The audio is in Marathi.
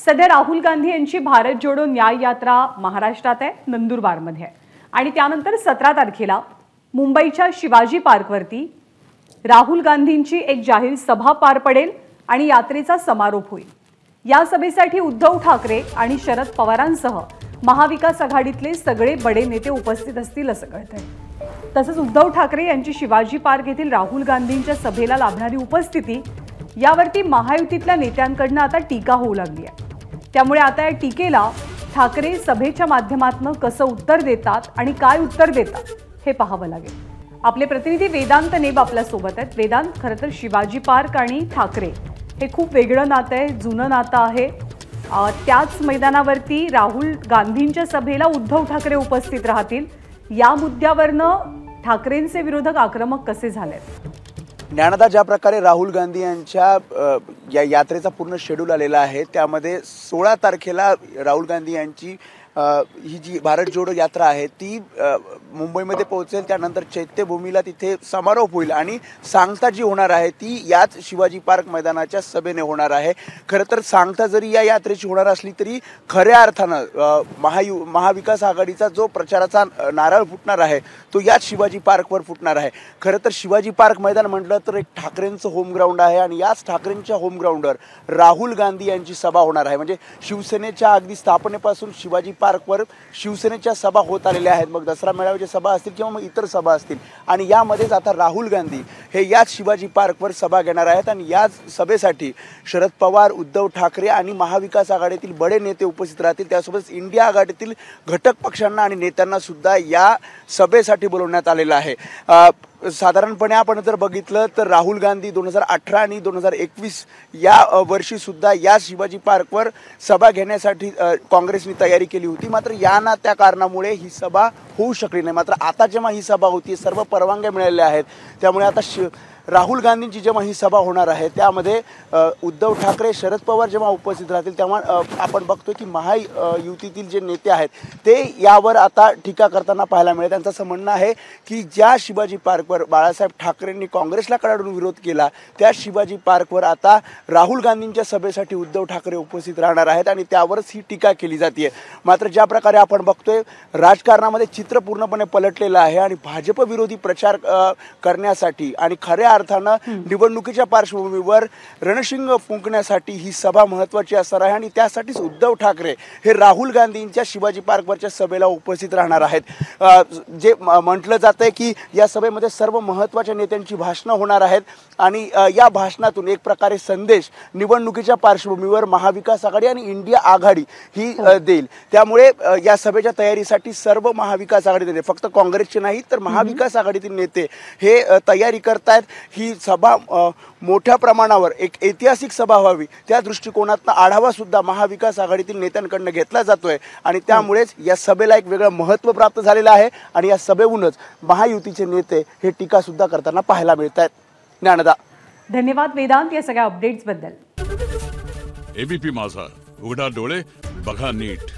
सध्या राहुल गांधी यांची भारत जोडो न्याय यात्रा महाराष्ट्रात आहे, नंदुरबारमध्ये आहे आणि त्यानंतर 17 तारखेला मुंबईच्या शिवाजी पार्कवरती राहुल गांधींची एक जाहीर सभा पार पडेल आणि यात्रेचा समारोप होईल। या सभेसाठी उद्धव ठाकरे आणि शरद पवारांसह महाविकास आघाडीतले सगळे बडे नेते उपस्थित असतील असं कळतंय। तसंच उद्धव ठाकरे यांची शिवाजी पार्क येथील राहुल गांधींच्या सभेला लाभणारी उपस्थिती यावरती महायुतीतल्या नेत्यांकडून आता टीका होऊ लागली आहे। त्यामुळे आता या टीकेला ठाकरे सभेच्या माध्यमातून कसं उत्तर देतात आणि काय उत्तर देतात हे पाहावं लागेल। आपले प्रतिनिधी वेदांत नेब आपल्या सोबत आहेत। वेदांत, खरं तर शिवाजी पार्क आणि ठाकरे हे खूप वेगळं नातं आहे, जुनं नातं आहे। त्याच मैदानावरती राहुल गांधींच्या सभेला उद्धव ठाकरे उपस्थित राहतील। या मुद्द्यावरनं ठाकरेंचे विरोधक आक्रमक कसे झालेत? ज्ञानदा, ज्या प्रकारे राहुल गांधी यांच्या या यात्रेचा पूर्ण शेड्यूल आलेला आहे, त्यामध्ये 16 तारखेला राहुल गांधी यांची ही जी भारत जोडो यात्रा आहे ती मुंबईमध्ये पोहोचेल। त्यानंतर चैत्यभूमीला तिथे समारोप होईल आणि सांगता जी होणार आहे ती याच शिवाजी पार्क मैदानाच्या सभेने होणार आहे। खरं तर सांगता जरी या यात्रेची होणार असली तरी खऱ्या अर्थानं महाविकास आघाडीचा जो प्रचाराचा नारळ फुटणार आहे तो याच शिवाजी पार्कवर फुटणार आहे। खरं तर शिवाजी पार्क मैदान म्हटलं तर एक ठाकरेंचं होम ग्राउंड आहे आणि याच ठाकरेंच्या होम ग्राउंडवर राहुल गांधी यांची सभा होणार आहे। म्हणजे शिवसेनेच्या अगदी स्थापनेपासून शिवाजी पार्कवर शिवसेनेच्या सभा होत आलेल्या आहेत, मग दसरा मेळाव्याच्या सभा असतील किंवा मग इतर सभा असतील, आणि यामध्येच आता राहुल गांधी हे याच शिवाजी पार्कवर सभा घेणार आहेत। आणि याच सभेसाठी शरद पवार, उद्धव ठाकरे आणि महाविकास आघाडीतील बडे नेते उपस्थित राहतील। त्यासोबतच इंडिया आघाडीतील घटक पक्षांना आणि नेत्यांना सुद्धा या सभेसाठी बोलवण्यात आलेलं आहे। साधारणपणे आपण जर बघितलं तर राहुल गांधी 2018 आणि 2021 या वर्षी सुद्धा या शिवाजी पार्कवर सभा घेण्यासाठी काँग्रेसने तयारी केली होती, मात्र या ना त्या कारणामुळे ही सभा होऊ शकली नाही। मात्र आता जेव्हा ही सभा होती सर्व परवानग्या मिळालेल्या आहेत, त्यामुळे आता राहुल गांधींची जेव्हा ही सभा होणार आहे त्यामध्ये उद्धव ठाकरे, शरद पवार जेव्हा उपस्थित राहतील तेव्हा आपण बघतोय की महायुतीतील जे नेते आहेत ते यावर आता टीका करताना पाहायला मिळेल। त्यांचं असं म्हणणं आहे की ज्या शिवाजी पार्कवर बाळासाहेब ठाकरेंनी काँग्रेसला कडाडून विरोध केला त्या शिवाजी पार्कवर आता राहुल गांधींच्या सभेसाठी उद्धव ठाकरे उपस्थित राहणार आहेत आणि त्यावरच ही टीका केली जाते। मात्र ज्या प्रकारे आपण बघतोय राजकारणामध्ये चित्र पूर्णपणे पलटलेलं आहे आणि भाजप विरोधी प्रचार करण्यासाठी आणि खऱ्या अर्थानं निवडणुकीच्या पार्श्वभूमीवर रणशिंग फुंकण्यासाठी ही सभा महत्त्वाची असणार आहे आणि त्यासाठीच उद्धव ठाकरे हे राहुल गांधींच्या शिवाजी पार्कवरच्या सभेला उपस्थित राहणार आहेत। जे म्हटलं जातंय की या सभेमध्ये सर्व महत्त्वाच्या नेत्यांची भाषणं होणार आहेत आणि या भाषणातून एक प्रकारे संदेश निवडणुकीच्या पार्श्वभूमीवर महाविकास आघाडी आणि इंडिया आघाडी ही देईल। त्यामुळे या सभेच्या तयारीसाठी सर्व महाविकास आघाडी नेते, फक्त काँग्रेसचे नाही तर महाविकास आघाडीतील नेते हे तयारी करतायत। ही सभा मोठ्या प्रमाणावर एक ऐतिहासिक सभा व्हावी त्या दृष्टिकोनातून आढावा सुद्धा महाविकास आघाडीतील नेत्यांकडून घेतला जातोय आणि त्यामुळेच या सभेला एक वेगळं महत्त्व प्राप्त झालेलं आहे आणि या सभेहूनच महायुतीचे नेते हे टीका सुद्धा करताना पाहायला मिळत आहेत। ज्ञानदा, धन्यवाद वेदांत या सगळ्या अपडेट्स बद्दल। एबीपी माझा, उघडा डोळे बघा नीट।